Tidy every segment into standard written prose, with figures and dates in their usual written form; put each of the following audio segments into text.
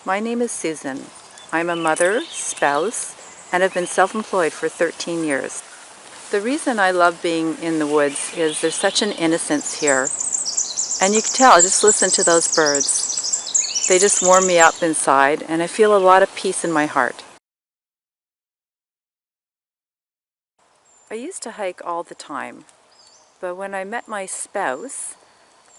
My name is Susan. I'm a mother, spouse, and have been self-employed for 13 years. The reason I love being in the woods is there's such an innocence here. And you can tell, just listen to those birds. They just warm me up inside, and I feel a lot of peace in my heart. I used to hike all the time, but when I met my spouse,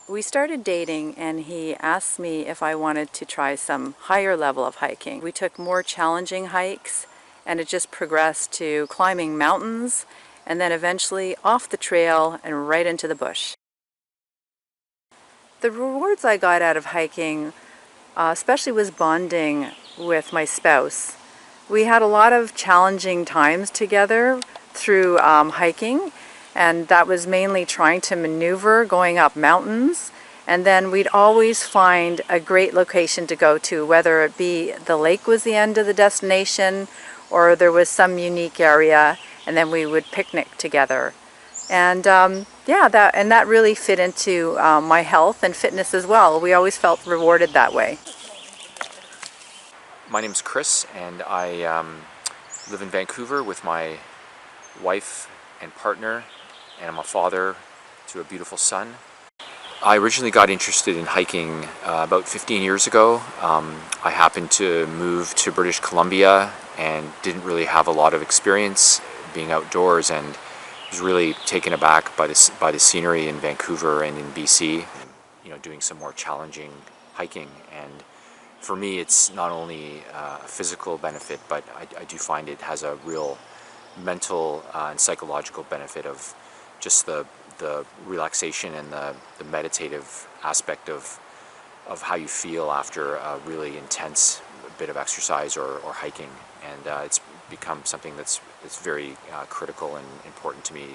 we started dating and he asked me if I wanted to try some higher level of hiking. We took more challenging hikes and it just progressed to climbing mountains and then eventually off the trail and right into the bush. The rewards I got out of hiking especially was bonding with my spouse. We had a lot of challenging times together through hiking, and that was mainly trying to maneuver going up mountains, and then we'd always find a great location to go to, whether it be the lake was the end of the destination or there was some unique area, and then we would picnic together. And that really fit into my health and fitness as well. We always felt rewarded that way. My name's Chris, and I live in Vancouver with my wife and partner, and I'm a father to a beautiful son. I originally got interested in hiking about 15 years ago. I happened to move to British Columbia and didn't really have a lot of experience being outdoors, and was really taken aback by the scenery in Vancouver and in BC. You know, doing some more challenging hiking, and for me, it's not only a physical benefit, but I do find it has a real mental and psychological benefit of just the relaxation and the meditative aspect of how you feel after a really intense bit of exercise or hiking. And it's become something that's very critical and important to me.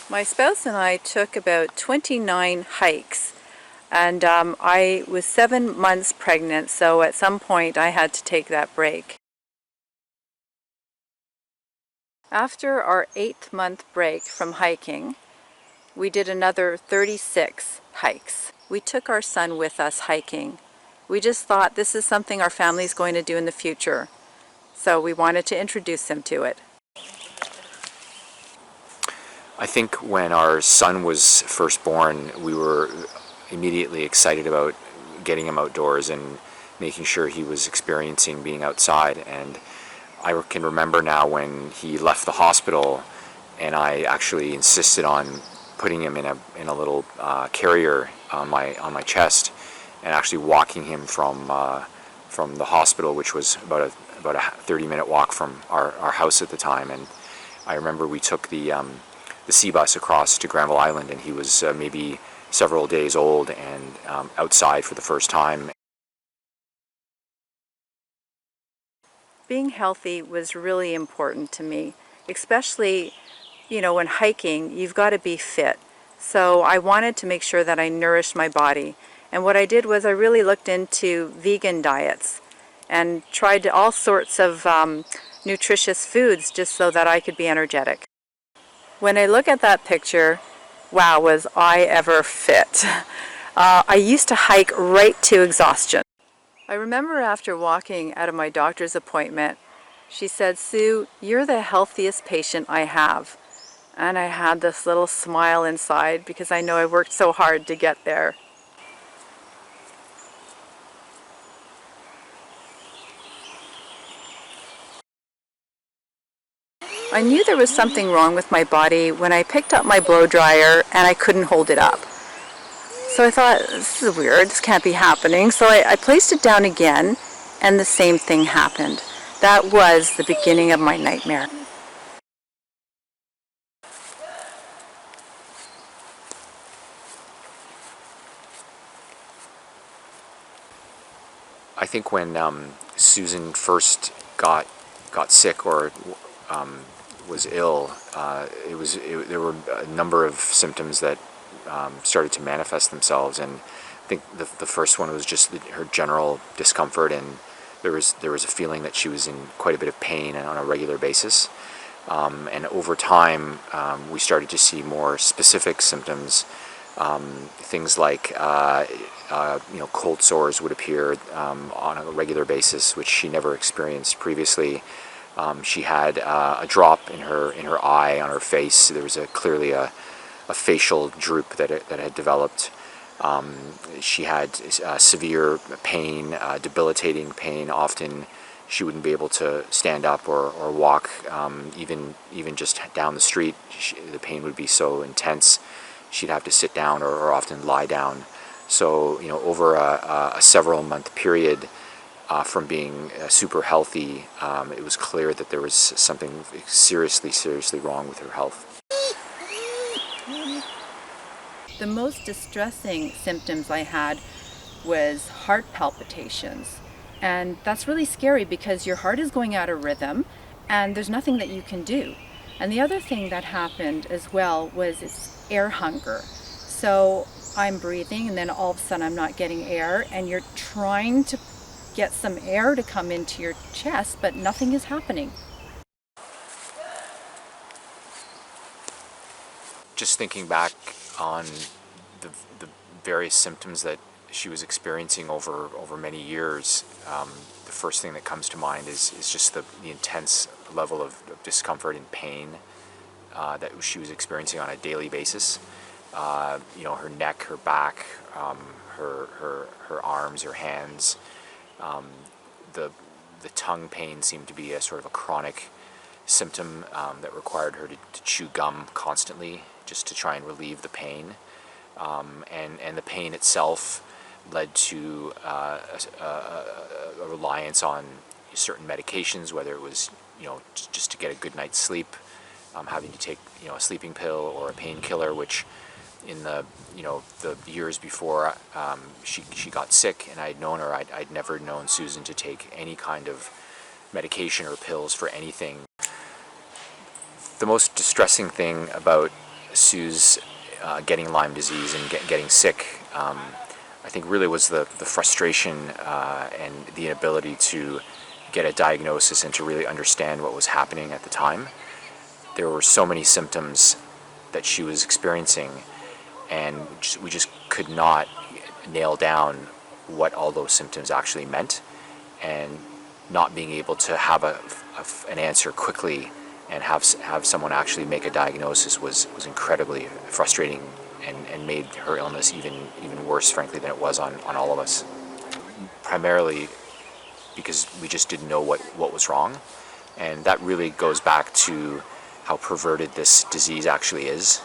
My spouse and I took about 29 hikes, and I was 7 months pregnant, so at some point I had to take that break. After our 8th month break from hiking, we did another 36 hikes. We took our son with us hiking. We just thought this is something our family's going to do in the future, so we wanted to introduce him to it. I think when our son was first born, we were immediately excited about getting him outdoors and making sure he was experiencing being outside. And I can remember now when he left the hospital, and I actually insisted on putting him in a little carrier on my chest, and actually walking him from the hospital, which was about a 30-minute walk from our house at the time. And I remember we took the sea bus across to Granville Island, and he was maybe several days old and outside for the first time. Being healthy was really important to me, especially, when hiking, you've got to be fit. So I wanted to make sure that I nourished my body. And what I did was I really looked into vegan diets and tried all sorts of nutritious foods just so that I could be energetic. When I look at that picture, wow, was I ever fit. I used to hike right to exhaustion. I remember after walking out of my doctor's appointment, she said, "Sue, you're the healthiest patient I have." And I had this little smile inside because I know I worked so hard to get there. I knew there was something wrong with my body when I picked up my blow dryer and I couldn't hold it up. So I thought, this is weird, this can't be happening. So I placed it down again, and the same thing happened. That was the beginning of my nightmare. I think when Susan first got sick or was ill, there were a number of symptoms that started to manifest themselves, and I think the first one was just her general discomfort, and there was a feeling that she was in quite a bit of pain and on a regular basis. And over time, we started to see more specific symptoms Things like cold sores would appear on a regular basis, which she never experienced previously. She had a drop in her eye on her face. There was clearly a facial droop that had developed. She had severe pain, debilitating pain. Often she wouldn't be able to stand up or walk, even just down the street. The pain would be so intense, she'd have to sit down or often lie down. So, over a several month period, from being super healthy, it was clear that there was something seriously wrong with her health. The most distressing symptoms I had was heart palpitations. And that's really scary because your heart is going out of rhythm and there's nothing that you can do. And the other thing that happened as well was it's air hunger. So I'm breathing and then all of a sudden I'm not getting air, and you're trying to get some air to come into your chest, but nothing is happening. Just thinking back on the various symptoms that she was experiencing over many years, the first thing that comes to mind is just the intense level of discomfort and pain that she was experiencing on a daily basis. Her neck, her back, her arms, her hands. The tongue pain seemed to be a sort of a chronic symptom that required her to chew gum constantly just to try and relieve the pain. And the pain itself led to a reliance on certain medications, whether it was just to get a good night's sleep, having to take a sleeping pill or a painkiller, which in the years before she got sick and I had known her, I'd never known Susan to take any kind of medication or pills for anything. The most distressing thing about Sue's getting Lyme disease and getting sick, I think really was the frustration and the inability to get a diagnosis and to really understand what was happening at the time. There were so many symptoms that she was experiencing, and we just could not nail down what all those symptoms actually meant, and not being able to have an answer quickly and have someone actually make a diagnosis was incredibly frustrating, and made her illness even worse, frankly, than it was on all of us. Primarily because we just didn't know what was wrong, and that really goes back to how perverted this disease actually is.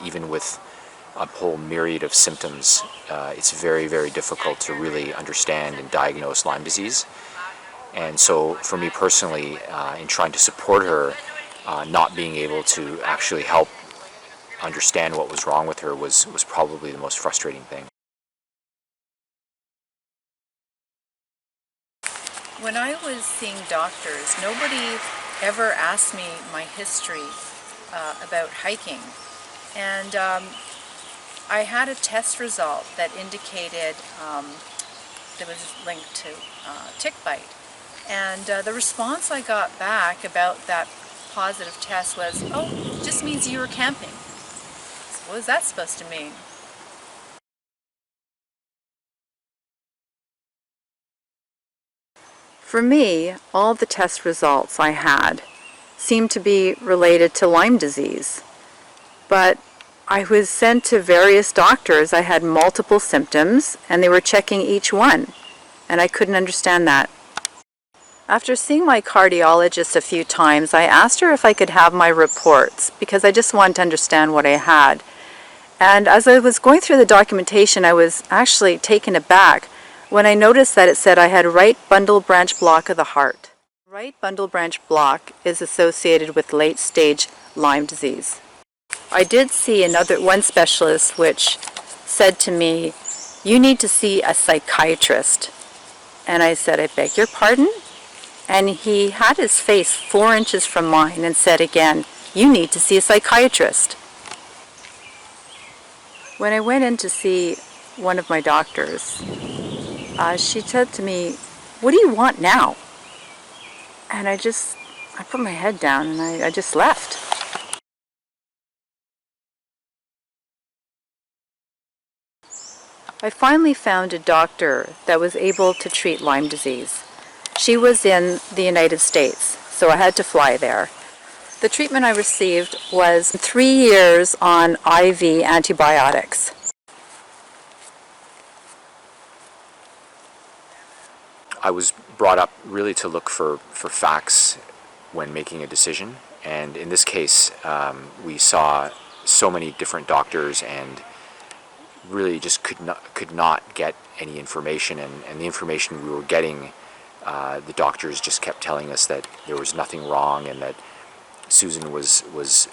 Even with a whole myriad of symptoms, it's very difficult to really understand and diagnose Lyme disease. And so for me personally, in trying to support her, not being able to actually help understand what was wrong with her was probably the most frustrating thing. When I was seeing doctors, nobody ever asked me my history about hiking. And I had a test result that indicated that was linked to tick bite. And the response I got back about that positive test was, oh, it just means you were camping. So what is that supposed to mean? For me, all the test results I had seemed to be related to Lyme disease. But I was sent to various doctors. I had multiple symptoms, and they were checking each one, and I couldn't understand that. After seeing my cardiologist a few times, I asked her if I could have my reports because I just wanted to understand what I had. And as I was going through the documentation, I was actually taken aback when I noticed that it said I had right bundle branch block of the heart. Right bundle branch block is associated with late-stage Lyme disease. I did see one specialist which said to me, "You need to see a psychiatrist." And I said, "I beg your pardon?" And he had his face 4 inches from mine and said again, "You need to see a psychiatrist." When I went in to see one of my doctors, she said to me, "What do you want now?" And I put my head down and I just left. I finally found a doctor that was able to treat Lyme disease. She was in the United States, so I had to fly there. The treatment I received was 3 years on IV antibiotics. I was brought up really to look for facts when making a decision, and in this case, we saw so many different doctors and really just could not get any information, and the information we were getting, the doctors just kept telling us that there was nothing wrong and that Susan was it was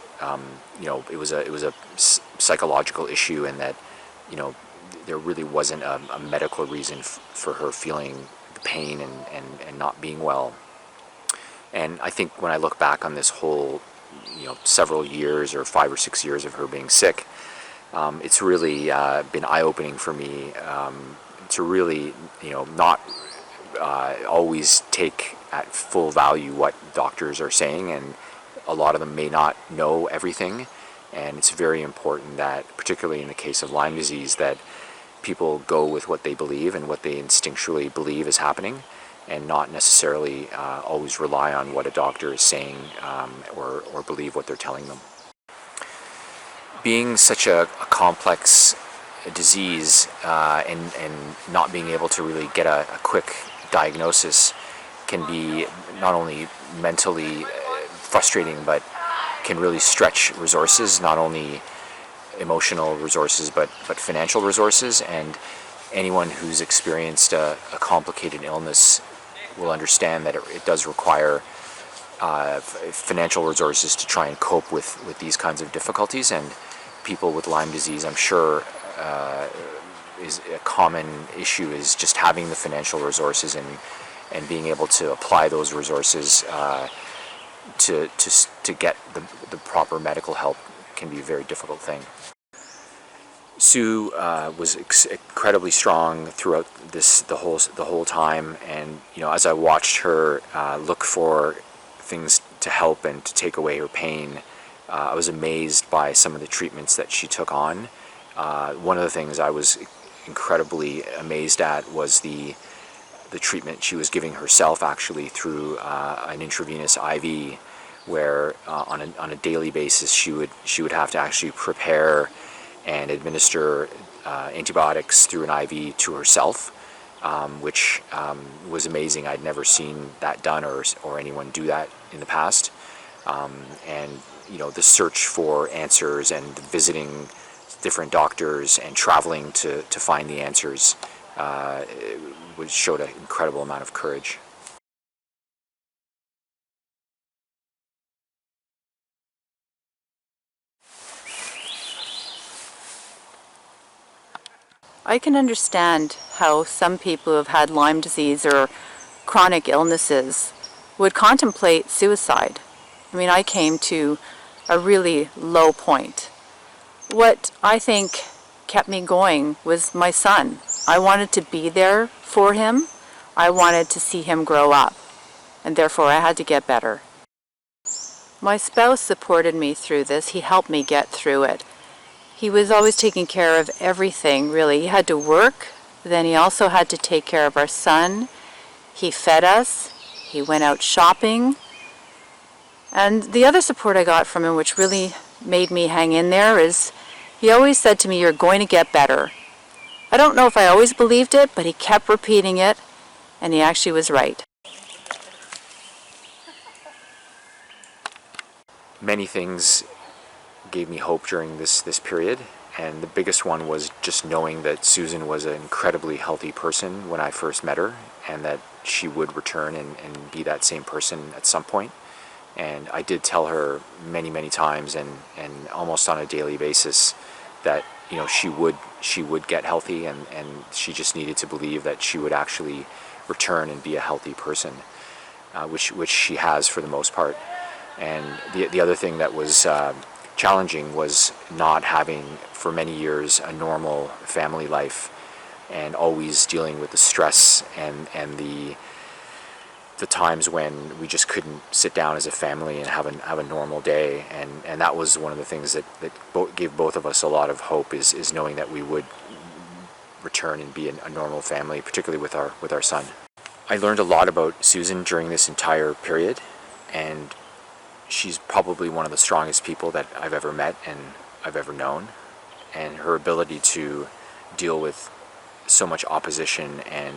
a psychological issue, and that there really wasn't a medical reason for her feeling the pain and not being well. And I think when I look back on this whole several years or 5 or 6 years of her being sick, it's really been eye-opening for me to really not always take at full value what doctors are saying, and a lot of them may not know everything, and it's very important that, particularly in the case of Lyme disease, that people go with what they believe and what they instinctually believe is happening, and not necessarily always rely on what a doctor is saying or believe what they're telling them. Being such a complex disease and not being able to really get a quick diagnosis can be not only mentally frustrating, but can really stretch resources, not only emotional resources but financial resources. And anyone who's experienced a complicated illness will understand that it does require financial resources to try and cope with these kinds of difficulties. And people with Lyme disease, I'm sure, is a common issue, is just having the financial resources and being able to apply those resources to get the proper medical help can be a very difficult thing. Sue was incredibly strong throughout the whole time, and as I watched her look for things to help and to take away her pain, I was amazed by some of the treatments that she took on. One of the things I was incredibly amazed at was the treatment she was giving herself, actually, through an intravenous IV, where on a daily basis she would have to actually prepare and administer antibiotics through an IV to herself, which was amazing. I'd never seen that done or anyone do that in the past. And the search for answers and visiting different doctors and traveling to find the answers showed an incredible amount of courage. I can understand how some people who have had Lyme disease or chronic illnesses would contemplate suicide. I mean, I came to a really low point. What I think kept me going was my son. I wanted to be there for him. I wanted to see him grow up, and therefore I had to get better. My spouse supported me through this. He helped me get through it. He was always taking care of everything, really. He had to work, then he also had to take care of our son. He fed us. He went out shopping. And the other support I got from him, which really made me hang in there, is he always said to me, "You're going to get better." I don't know if I always believed it, but he kept repeating it, and he actually was right. Many things gave me hope during this period, and the biggest one was just knowing that Susan was an incredibly healthy person when I first met her, and that she would return and be that same person at some point. And I did tell her many times and almost on a daily basis that she would get healthy, and she just needed to believe that she would actually return and be a healthy person, which she has for the most part. And the other thing that was challenging was not having for many years a normal family life, and always dealing with the stress and the times when we just couldn't sit down as a family and have a normal day. And that was one of the things that gave both of us a lot of hope, is knowing that we would return and be a normal family, particularly with our son. I learned a lot about Susan during this entire period, and she's probably one of the strongest people that I've ever met and I've ever known. And her ability to deal with so much opposition and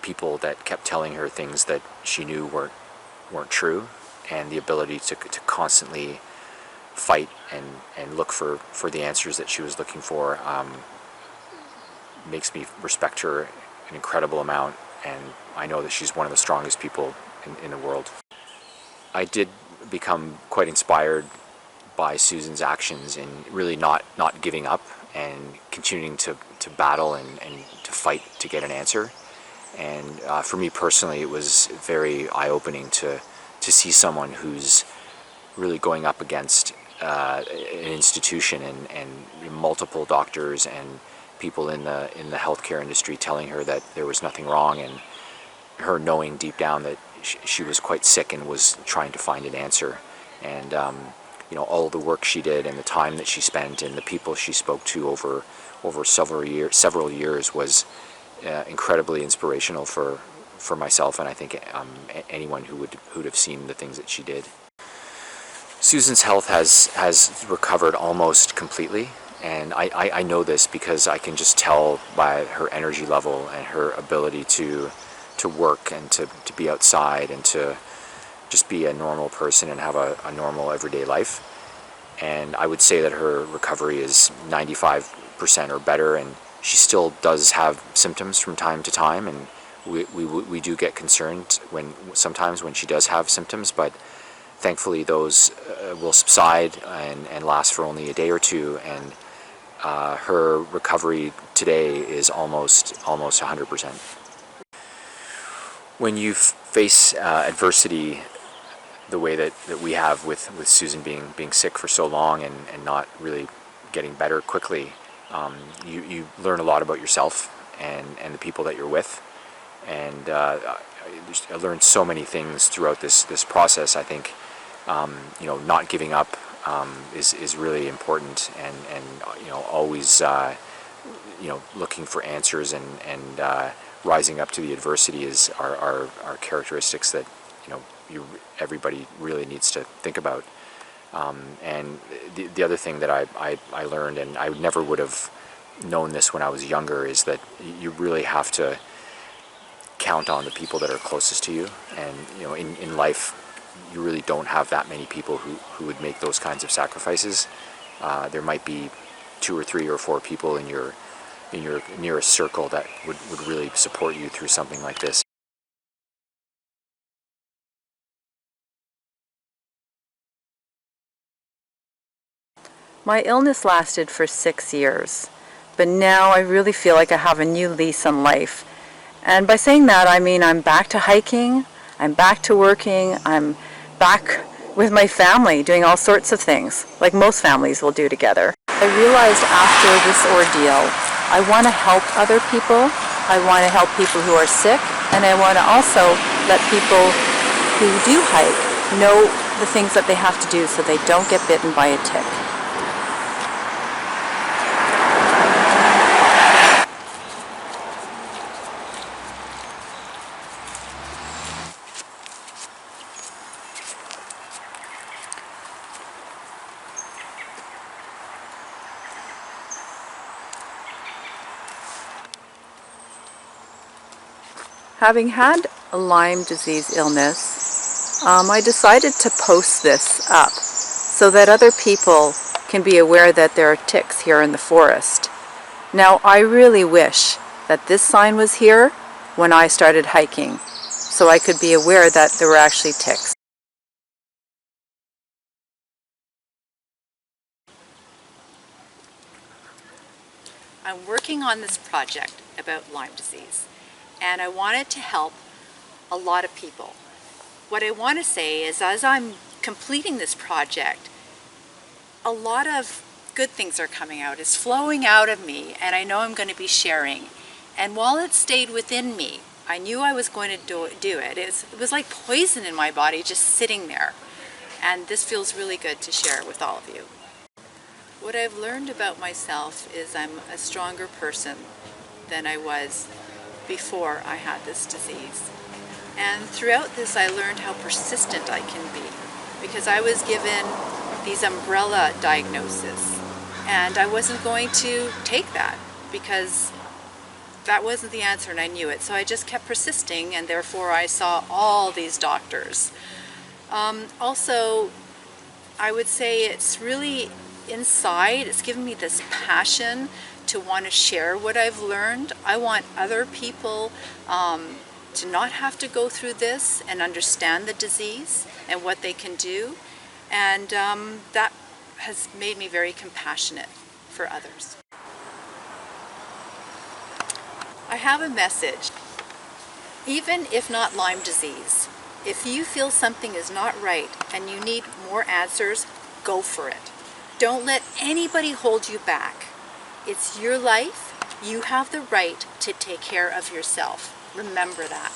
people that kept telling her things that she knew weren't true, and the ability to constantly fight and look for the answers that she was looking for, makes me respect her an incredible amount, and I know that she's one of the strongest people in the world. I did become quite inspired by Susan's actions in really not giving up and continuing to battle and to fight to get an answer. And for me personally, it was very eye-opening to see someone who's really going up against an institution and multiple doctors and people in the healthcare industry telling her that there was nothing wrong, and her knowing deep down that she was quite sick and was trying to find an answer. And all the work she did and the time that she spent and the people she spoke to over several years was incredibly inspirational for myself, and I think anyone who would have seen the things that she did. Susan's health has recovered almost completely, and I know this because I can just tell by her energy level and her ability to work and to be outside and to just be a normal person and have a normal everyday life. And I would say that her recovery is 95% or better, and she still does have symptoms from time to time, and we do get concerned sometimes when she does have symptoms, but thankfully those will subside and last for only a day or two, and her recovery today is almost 100%. When you face adversity the way that we have with Susan being sick for so long and not really getting better quickly, you learn a lot about yourself and the people that you're with. And I learned so many things throughout this process. I think not giving up is really important, and always looking for answers and rising up to the adversity are characteristics that everybody really needs to think about. And the other thing that I learned, and I never would have known this when I was younger, is that you really have to count on the people that are closest to you. And in life, you really don't have that many people who would make those kinds of sacrifices. There might be 2 or 3 or 4 people in your nearest circle that would really support you through something like this. My illness lasted for 6 years, but now I really feel like I have a new lease on life. And by saying that, I mean I'm back to hiking, I'm back to working, I'm back with my family doing all sorts of things, like most families will do together. I realized after this ordeal, I want to help other people, I want to help people who are sick, and I want to also let people who do hike know the things that they have to do so they don't get bitten by a tick. Having had a Lyme disease illness, I decided to post this up so that other people can be aware that there are ticks here in the forest. Now, I really wish that this sign was here when I started hiking, so I could be aware that there were actually ticks. I'm working on this project about Lyme disease, and I wanted to help a lot of people. What I want to say is, as I'm completing this project, a lot of good things are coming out. It's flowing out of me, and I know I'm going to be sharing. And while it stayed within me, I knew I was going to do it. It was like poison in my body just sitting there. And this feels really good to share with all of you. What I've learned about myself is I'm a stronger person than I was before I had this disease. And throughout this, I learned how persistent I can be, because I was given these umbrella diagnoses, and I wasn't going to take that because that wasn't the answer and I knew it. So I just kept persisting, and therefore I saw all these doctors. Also, I would say it's really inside, it's given me this passion to want to share what I've learned. I want other people to not have to go through this and understand the disease and what they can do. And that has made me very compassionate for others. I have a message. Even if not Lyme disease, if you feel something is not right and you need more answers, go for it. Don't let anybody hold you back. It's your life. You have the right to take care of yourself. Remember that.